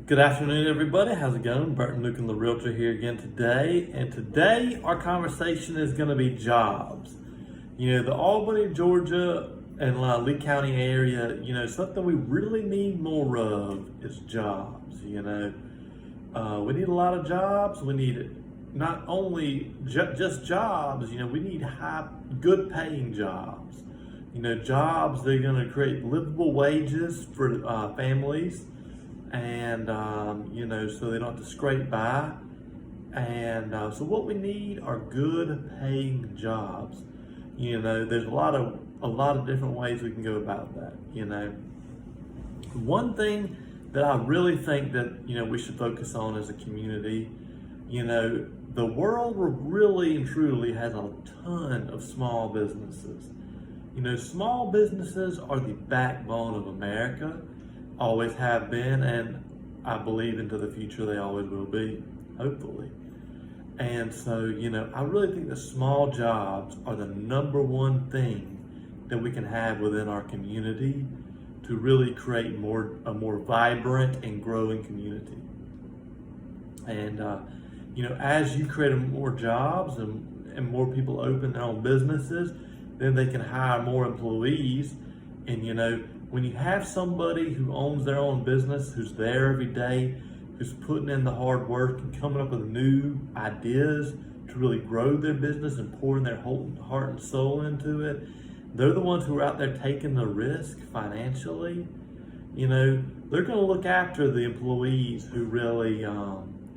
Good afternoon, everybody. How's it going? Burton Lucan, the Realtor here again today. And today our conversation is going to be jobs. The Albany, Georgia and Lee County area, something we really need more of is jobs. We need a lot of jobs. We need not only just jobs, we need good paying jobs. Jobs that are going to create livable wages for families, and so they don't have to scrape by. And so what we need are good paying jobs. There's a lot of different ways we can go about that. One thing that I really think that we should focus on as a community, the world really and truly has a ton of small businesses. Small businesses are the backbone of America, always have been, and I believe into the future they always will be, hopefully. And so, I really think that small jobs are the number one thing that we can have within our community to really create a more vibrant and growing community. And, as you create more jobs and more people open their own businesses, then they can hire more employees. And, when you have somebody who owns their own business, who's there every day, who's putting in the hard work and coming up with new ideas to really grow their business and pouring their whole heart and soul into it, they're the ones who are out there taking the risk financially. They're going to look after the employees who really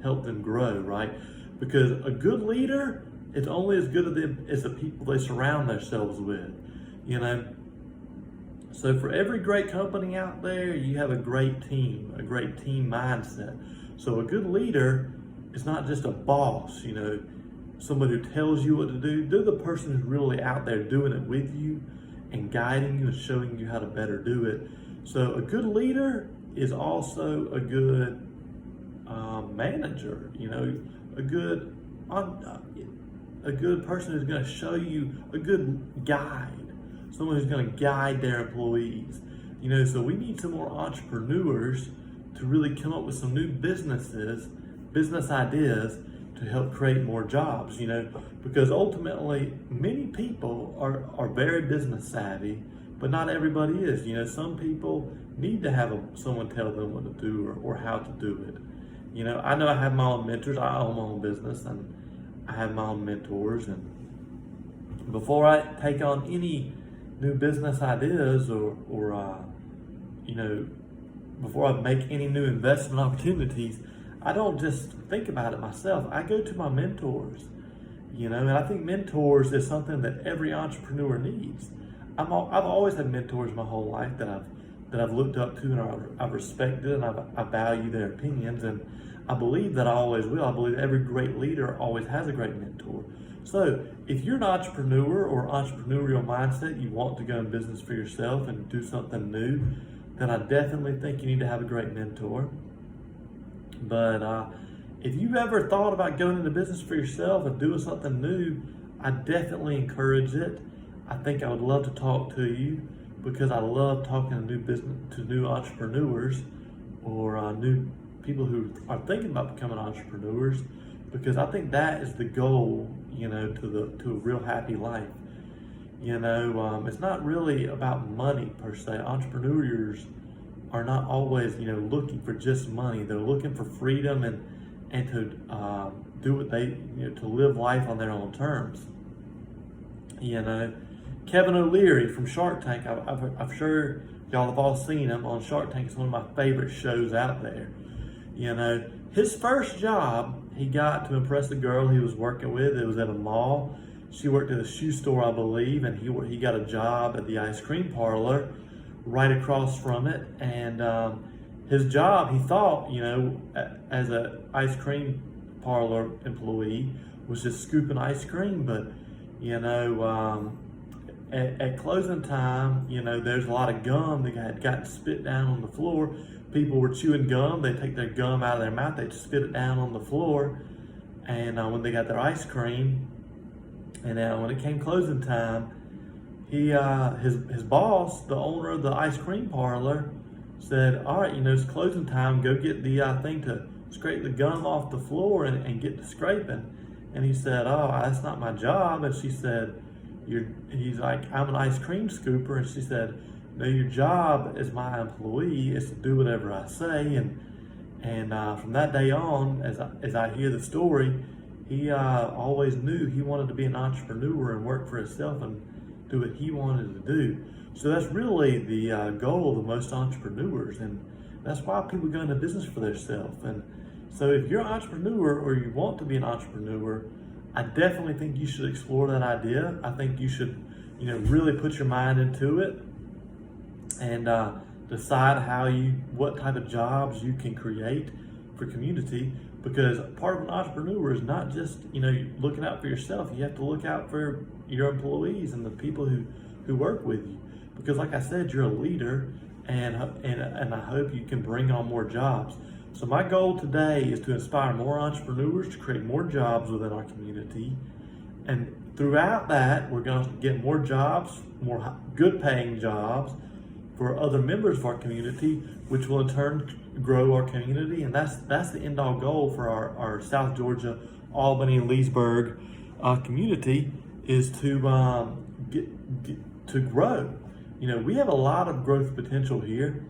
help them grow, right? Because a good leader is only as good as the people they surround themselves with. So for every great company out there, you have a great team mindset. So a good leader is not just a boss, somebody who tells you what to do. They're the person who's really out there doing it with you and guiding you and showing you how to better do it. So a good leader is also a good manager, a good person who's going to show you, a good guide. Someone who's going to guide their employees. So we need some more entrepreneurs to really come up with some new business ideas to help create more jobs, because ultimately many people are very business savvy, but not everybody is. Some people need to have someone tell them what to do or how to do it. I know I have my own mentors. I own my own business and I have my own mentors. And before I take on any new business ideas or before I make any new investment opportunities, I don't just think about it myself. I go to my mentors, and I think mentors is something that every entrepreneur needs. I've always had mentors my whole life that I've looked up to and I've respected, and I value their opinions, and I believe that I always will. I believe every great leader always has a great mentor. So if you're an entrepreneur or entrepreneurial mindset, you want to go in business for yourself and do something new, then I definitely think you need to have a great mentor. But if you've ever thought about going into business for yourself and doing something new, I definitely encourage it. I think I would love to talk to you because I love talking to new entrepreneurs or new people who are thinking about becoming entrepreneurs, because I think that is the goal, to a real happy life. It's not really about money per se. Entrepreneurs are not always, looking for just money. They're looking for freedom and to do what they, to live life on their own terms. Kevin O'Leary from Shark Tank, I'm sure y'all have all seen him on Shark Tank. It's one of my favorite shows out there. His first job he got to impress a girl he was working with. It was at a mall. She worked at a shoe store, I believe, and he got a job at the ice cream parlor right across from it. And his job, he thought, as an ice cream parlor employee, was just scooping ice cream. But, at closing time, there's a lot of gum that had gotten spit down on the floor. People were chewing gum. They take their gum out of their mouth. They'd spit it down on the floor. And when they got their ice cream, and when it came closing time, his boss, the owner of the ice cream parlor, said, all right, it's closing time. Go get the thing to scrape the gum off the floor and get to scraping. And he said, oh, that's not my job. And she said, he's like, I'm an ice cream scooper. And she said, no, your job as my employee is to do whatever I say. And from that day on, as I hear the story, he always knew he wanted to be an entrepreneur and work for himself and do what he wanted to do. So that's really the goal of most entrepreneurs, and that's why people go into business for themselves. And so if you're an entrepreneur or you want to be an entrepreneur, I definitely think you should explore that idea. I think you should, really put your mind into it and decide what type of jobs you can create for community. Because part of an entrepreneur is not just, looking out for yourself. You have to look out for your employees and the people who work with you. Because like I said, you're a leader, and I hope you can bring on more jobs. So my goal today is to inspire more entrepreneurs to create more jobs within our community. And throughout that, we're going to get more jobs, more good paying jobs for other members of our community, which will in turn grow our community. And that's the end all goal for our South Georgia, Albany, and Leesburg community, is to to grow. We have a lot of growth potential here.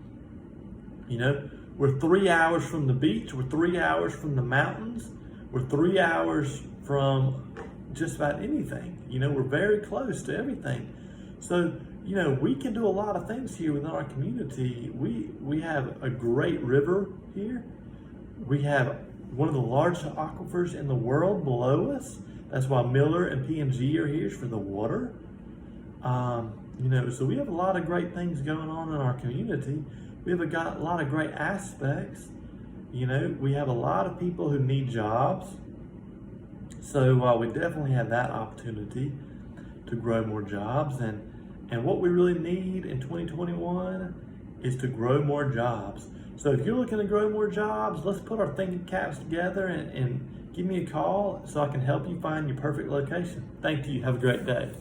We're 3 hours from the beach. We're 3 hours from the mountains. We're 3 hours from just about anything. We're very close to everything. So, we can do a lot of things here within our community. We have a great river here. We have one of the largest aquifers in the world below us. That's why Miller and P&G are here, for the water. So we have a lot of great things going on in our community. We have got a lot of great aspects. We have a lot of people who need jobs. So we definitely have that opportunity to grow more jobs. And what we really need in 2021 is to grow more jobs. So if you're looking to grow more jobs, let's put our thinking caps together and give me a call so I can help you find your perfect location. Thank you. Have a great day.